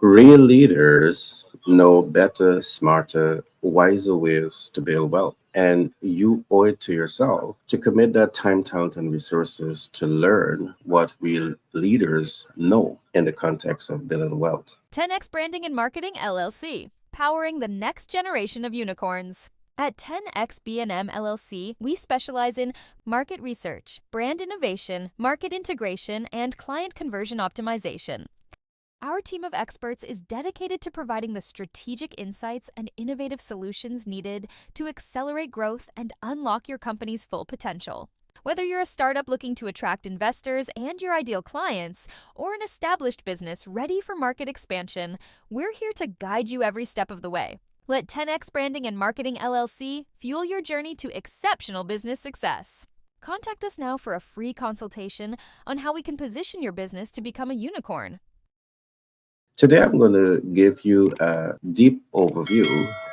Real leaders know better, smarter, wiser ways to build wealth. And you owe it to yourself to commit that time, talent, and resources to learn what real leaders know in the context of building wealth. 10x Branding and Marketing LLC, powering the next generation of unicorns. At 10x B&M LLC, we specialize in market research, brand innovation, market integration, and client conversion optimization. Our team of experts is dedicated to providing the strategic insights and innovative solutions needed to accelerate growth and unlock your company's full potential. Whether you're a startup looking to attract investors and your ideal clients, or an established business ready for market expansion, we're here to guide you every step of the way. Let 10x Branding and Marketing LLC fuel your journey to exceptional business success. Contact us now for a free consultation on how we can position your business to become a unicorn. Today, I'm going to give you a deep overview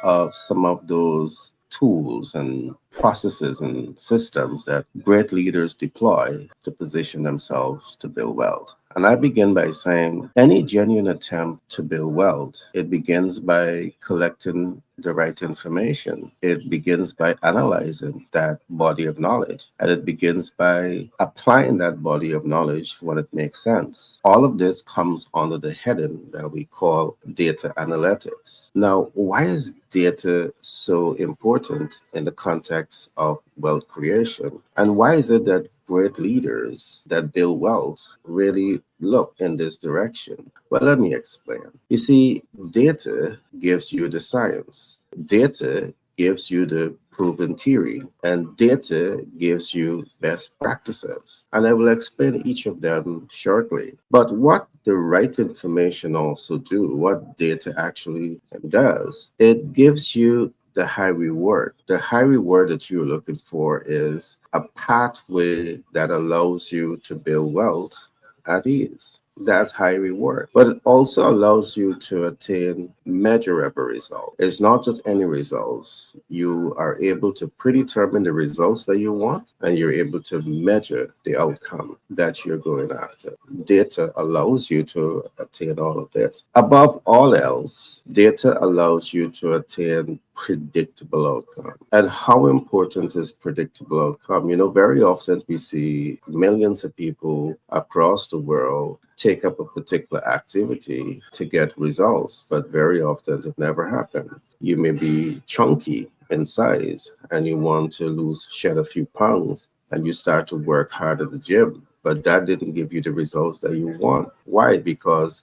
of some of those tools and processes and systems that great leaders deploy to position themselves to build wealth. And I begin by saying any genuine attempt to build wealth, it begins by collecting the right information. It begins by analyzing that body of knowledge, and it begins by applying that body of knowledge when it makes sense. All of this comes under the heading that we call data analytics. Now, why is data so important in the context of wealth creation? And why is it that great leaders that build wealth really look in this direction? Well, let me explain. You see, data gives you the science. Data gives you the proven theory, and data gives you best practices. And I will explain each of them shortly. But what the right information also do, what data actually does, it gives you the high reward. The high reward that you're looking for is a pathway that allows you to build wealth at ease. That's high reward. But it also allows you to attain measurable results. It's not just any results. You are able to predetermine the results that you want, and you're able to measure the outcome that you're going after. Data allows you to attain all of this. Above all else, data allows you to attain predictable outcome. And how important is predictable outcome? Very often we see millions of people across the world take up a particular activity to get results, but very often it never happens. You may be chunky in size and you want to shed a few pounds, and you start to work hard at the gym, but that didn't give you the results that you want. Why? Because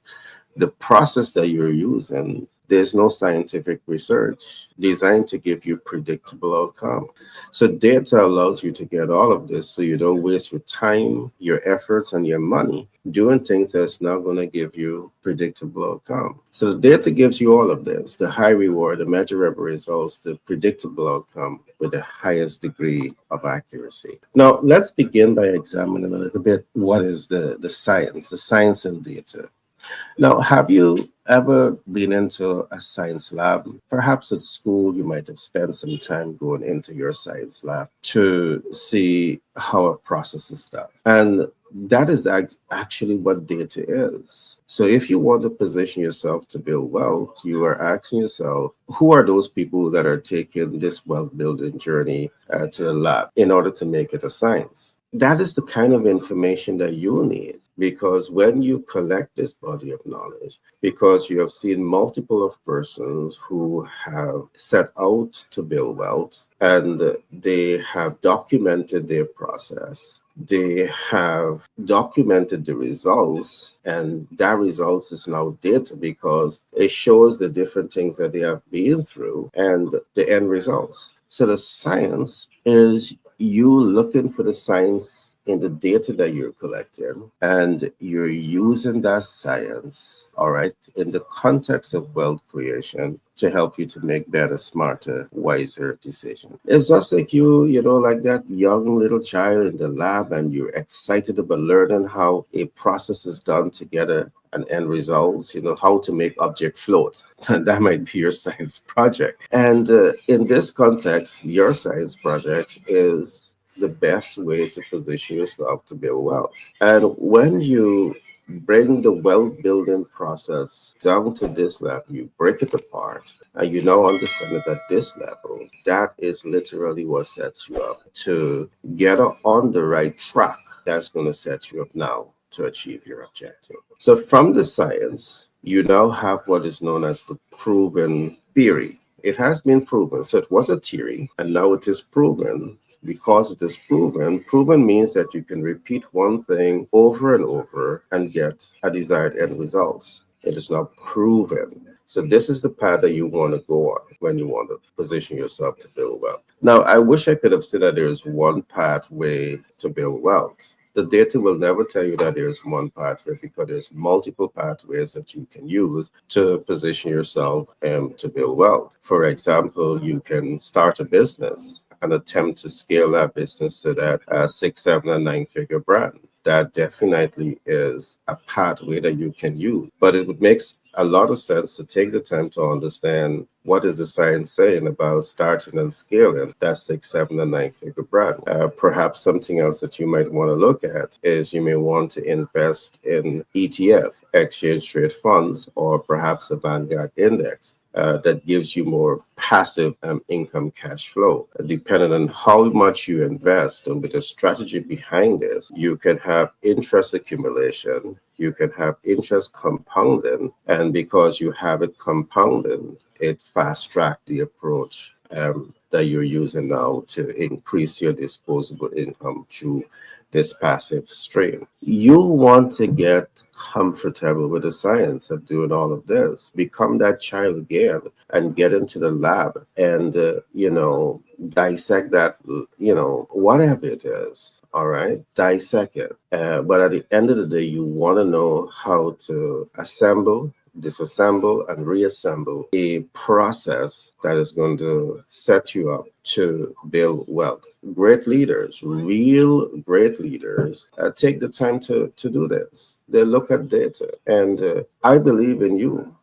the process that you're using, there's no scientific research designed to give you predictable outcome. So data allows you to get all of this so you don't waste your time, your efforts, and your money doing things that's not going to give you predictable outcome. So the data gives you all of this, the high reward, the measurable results, the predictable outcome with the highest degree of accuracy. Now, let's begin by examining a little bit what is the science in data. Now, have you ever been into a science lab? Perhaps at school, you might have spent some time going into your science lab to see how a process is done. And that is actually what data is. So if you want to position yourself to build wealth, you are asking yourself, who are those people that are taking this wealth building journey to the lab in order to make it a science? That is the kind of information that you need, because when you collect this body of knowledge, because you have seen multiple of persons who have set out to build wealth and they have documented their process, they have documented the results, and that results is now data because it shows the different things that they have been through and the end results. So the science is you looking for the science in the data that you're collecting, and you're using that science, all right, in the context of wealth creation to help you to make better, smarter, wiser decisions. It's just like like that young little child in the lab, and you're excited about learning how a process is done together and end results, how to make object float. That might be your science project. And in this context, your science project is the best way to position yourself to build wealth. And when you bring the wealth building process down to this level, you break it apart, and you now understand it at this level, that is literally what sets you up to get on the right track. That's going to set you up now to achieve your objective. So, from the science, you now have what is known as the proven theory. It has been proven. So, it was a theory, and now it is proven. Because it is proven, proven means that you can repeat one thing over and over and get a desired end result. It is not proven. So this is the path that you want to go on when you want to position yourself to build wealth. Now, I wish I could have said that there is one pathway to build wealth. The data will never tell you that there's one pathway because there's multiple pathways that you can use to position yourself and to build wealth. For example, you can start a business and attempt to scale that business to that six, seven, and nine-figure brand. That definitely is a pathway that you can use. But it would make a lot of sense to take the time to understand what is the science saying about starting and scaling that six, seven, and nine-figure brand. Perhaps something else that you might want to look at is you may want to invest in ETF, exchange trade funds, or perhaps a Vanguard index. That gives you more passive income cash flow. Depending on how much you invest and with the strategy behind this, you can have interest accumulation, you can have interest compounding, and because you have it compounding, it fast track the approach that you're using now to increase your disposable income through this passive stream. You want to get comfortable with the science of doing all of this. Become that child again and get into the lab and, dissect that, whatever it is. All right, dissect it. But at the end of the day, you want to know how to assemble, disassemble, and reassemble a process that is going to set you up to build wealth. Great leaders, real great leaders, take the time to do this. They look at data, and I believe in you.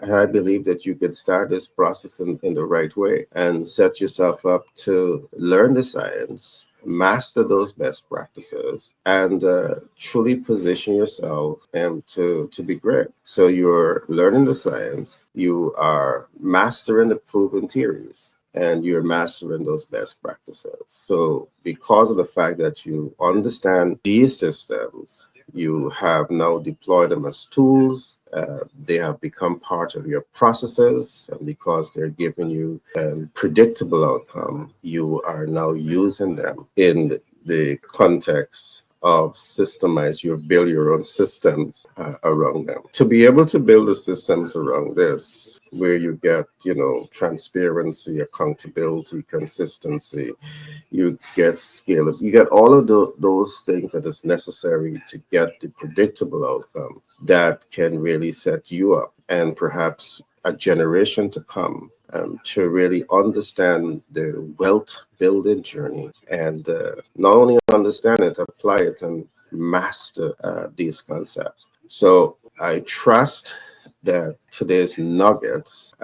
I believe that you could start this process in the right way and set yourself up to learn the science, master those best practices, and truly position yourself and to be great. So you're learning the science, you are mastering the proven theories, and you're mastering those best practices. So because of the fact that you understand these systems, you have now deployed them as tools. They have become part of your processes, and because they're giving you a predictable outcome, you are now using them in the context of systemize. You build your own systems around them. To be able to build the systems around this, where you get, transparency, accountability, consistency, you get scale, you get all of those things that is necessary to get the predictable outcome that can really set you up and perhaps a generation to come to really understand the wealth building journey and not only understand it, apply it and master these concepts. So I trust that today's nuggets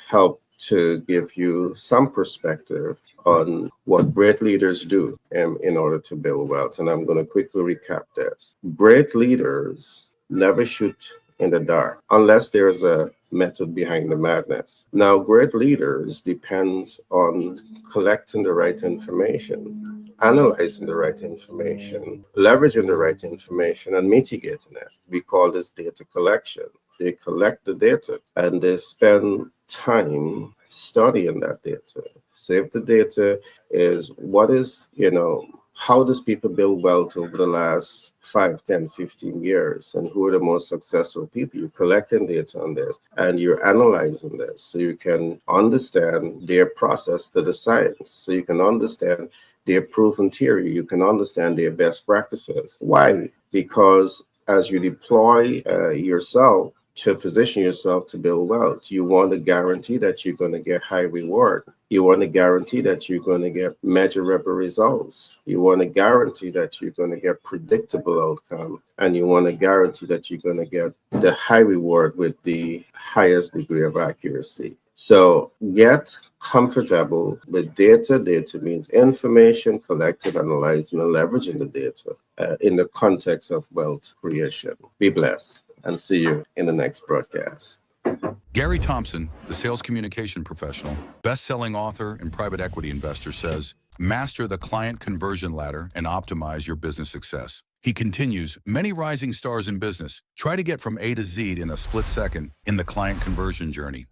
help to give you some perspective on what great leaders do in order to build wealth. And I'm going to quickly recap this. Great leaders never shoot in the dark unless there's a method behind the madness. Now, great leaders depends on collecting the right information, analyzing the right information, leveraging the right information, and mitigating it. We call this data collection. They collect the data and they spend time studying that data. So if the data is what is, how does people build wealth over the last 5, 10, 15 years and who are the most successful people? You're collecting data on this and you're analyzing this so you can understand their process to the science, so you can understand their proven theory, you can understand their best practices. Why? Because as you deploy yourself to position yourself to build wealth, you want to guarantee that you're going to get high reward. You want to guarantee that you're going to get measurable results. You want to guarantee that you're going to get predictable outcome. And you want to guarantee that you're going to get the high reward with the highest degree of accuracy. So get comfortable with data. Data means information collected, analyzing, and leveraging the data in the context of wealth creation. Be blessed and see you in the next broadcast. Gary Thompson, the sales communication professional, best-selling author and private equity investor, says, master the client conversion ladder and optimize your business success. He continues, many rising stars in business try to get from A to Z in a split second in the client conversion journey.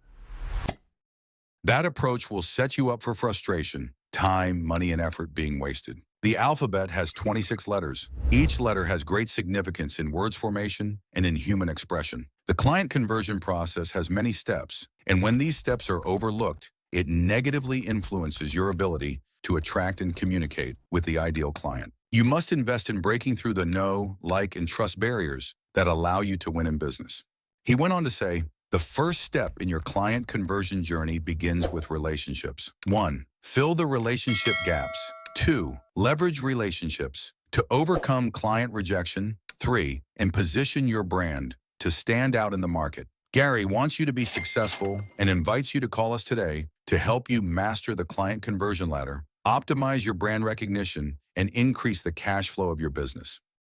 That approach will set you up for frustration, time, money, and effort being wasted. The alphabet has 26 letters. Each letter has great significance in words formation and in human expression. The client conversion process has many steps, and when these steps are overlooked, it negatively influences your ability to attract and communicate with the ideal client. You must invest in breaking through the know, like, and trust barriers that allow you to win in business. He went on to say, the first step in your client conversion journey begins with relationships. 1. Fill the relationship gaps. 2. Leverage relationships to overcome client rejection. 3. And position your brand to stand out in the market. Gary wants you to be successful and invites you to call us today to help you master the client conversion ladder, optimize your brand recognition, and increase the cash flow of your business.